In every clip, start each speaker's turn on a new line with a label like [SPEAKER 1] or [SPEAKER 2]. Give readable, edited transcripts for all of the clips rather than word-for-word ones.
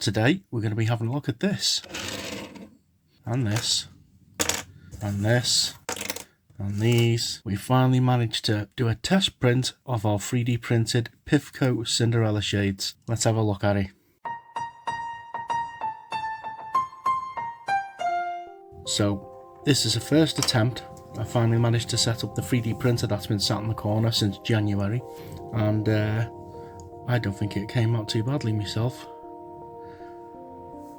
[SPEAKER 1] today we're going to be having a look at this, and this, and this, and these. We finally managed to do a test print of our 3D printed Pifco Cinderella shades. Let's have a look at it. So this is a first attempt. I finally managed to set up the 3D printer that's been sat in the corner since January, and I don't think it came out too badly myself.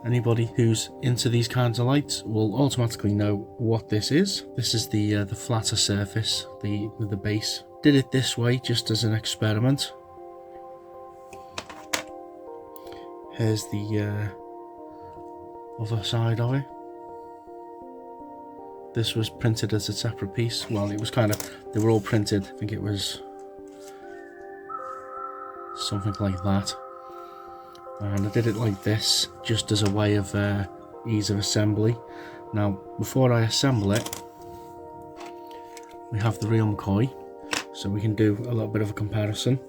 [SPEAKER 1] Anybody who's into these kinds of lights will automatically know what this is. This is the flatter surface, the base. Did it this way just as an experiment. Here's the other side of it. This was printed as a separate piece. Well, it was kind of, they were all printed. I think it was something like that. And I did it like this, just as a way of ease of assembly. Now, before I assemble it, we have the real McCoy, so we can do a little bit of a comparison.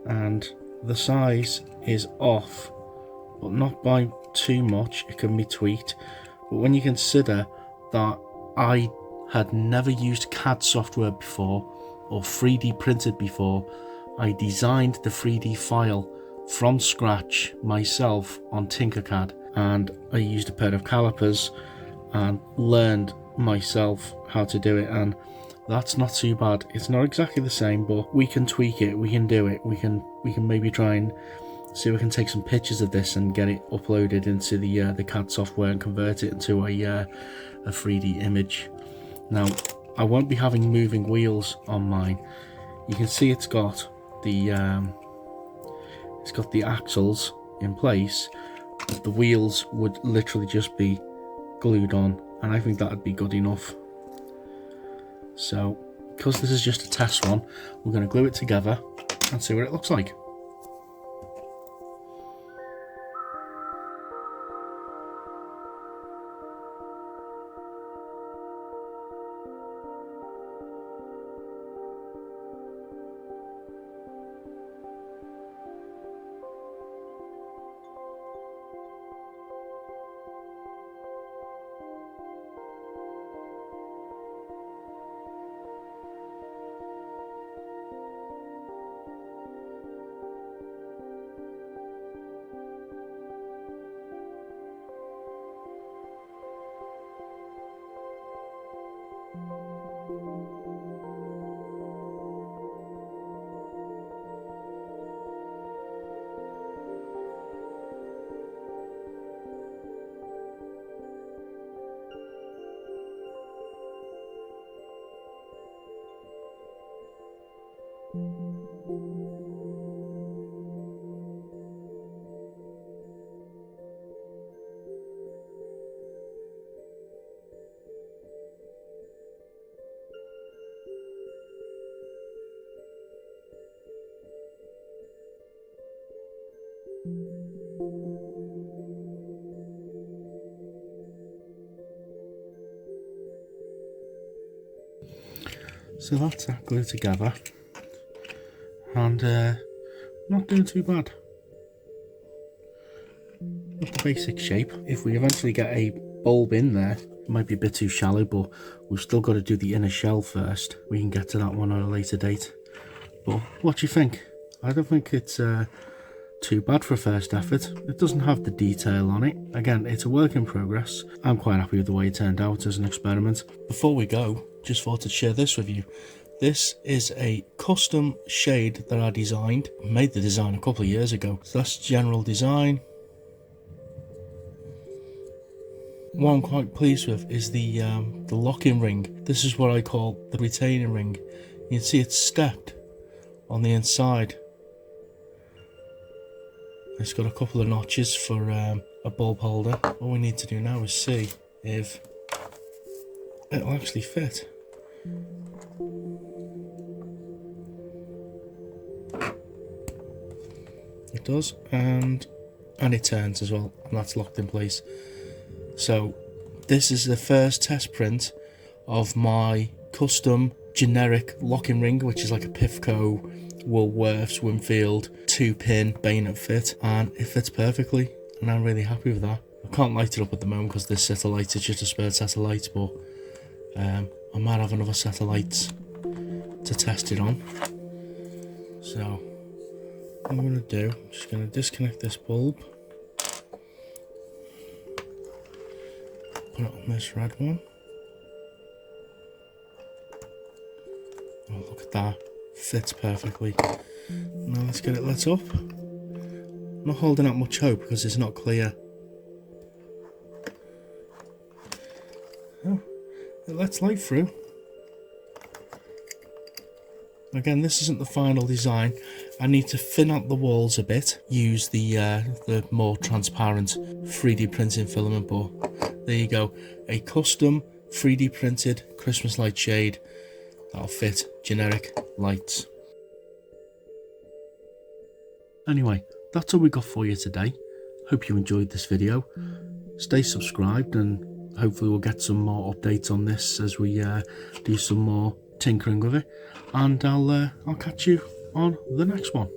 [SPEAKER 1] And the size is off, but not by too much. It can be tweaked. But when you consider that I had never used CAD software before or 3D printed before, I designed the 3D file from scratch myself on Tinkercad, and I used a pair of calipers and learned myself how to do it, and that's not too bad. It's not exactly the same, but we can tweak it, we can do it, we can maybe try and see if we can take some pictures of this and get it uploaded into the CAD software and convert it into a 3D image. Now, I won't be having moving wheels on mine. You can see it's got the axles in place, but the wheels would literally just be glued on, and I think that would be good enough. So, because this is just a test one, we're going to glue it together and see what it looks like. So that's that glued together, and not doing too bad. Got the basic shape. If we eventually get a bulb in there, it might be a bit too shallow, but we've still got to do the inner shell first. We can get to that one at a later date. But what do you think? I don't think it's too bad for a first effort. It doesn't have the detail on it. Again, it's a work in progress. I'm quite happy with the way it turned out as an experiment. Before we go, just thought I'd share this with you. This is a custom shade that I designed. I made the design a couple of years ago. So that's general design. What I'm quite pleased with is the lock-in ring. This is what I call the retaining ring. You can see it's stepped on the inside. It's got a couple of notches for a bulb holder. All we need to do now is see if it'll actually fit. It does, and it turns as well, and that's locked in place. So this is the first test print of my custom generic locking ring, which is like a Pifco, Woolworths, Winfield 2-pin bayonet fit, and it fits perfectly. and I'm really happy with that. I can't light it up at the moment because this set of lights is just a spare set of lights, but I might have another set of lights to test it on. So what I'm going to do, I'm just going to disconnect this bulb, put it on this red one. Oh, look at that, fits perfectly. Now let's get it lit up. I'm not holding out much hope because it's not clear. Oh, it lets light through. Again, this isn't the final design. I need to thin out the walls a bit, use the more transparent 3D printing filament, but there you go. A custom 3D printed Christmas light shade that'll fit generic lights. Anyway, that's all we got for you today. Hope you enjoyed this video. Stay subscribed and hopefully we'll get some more updates on this as we do some more tinkering with it. And I'll catch you on the next one.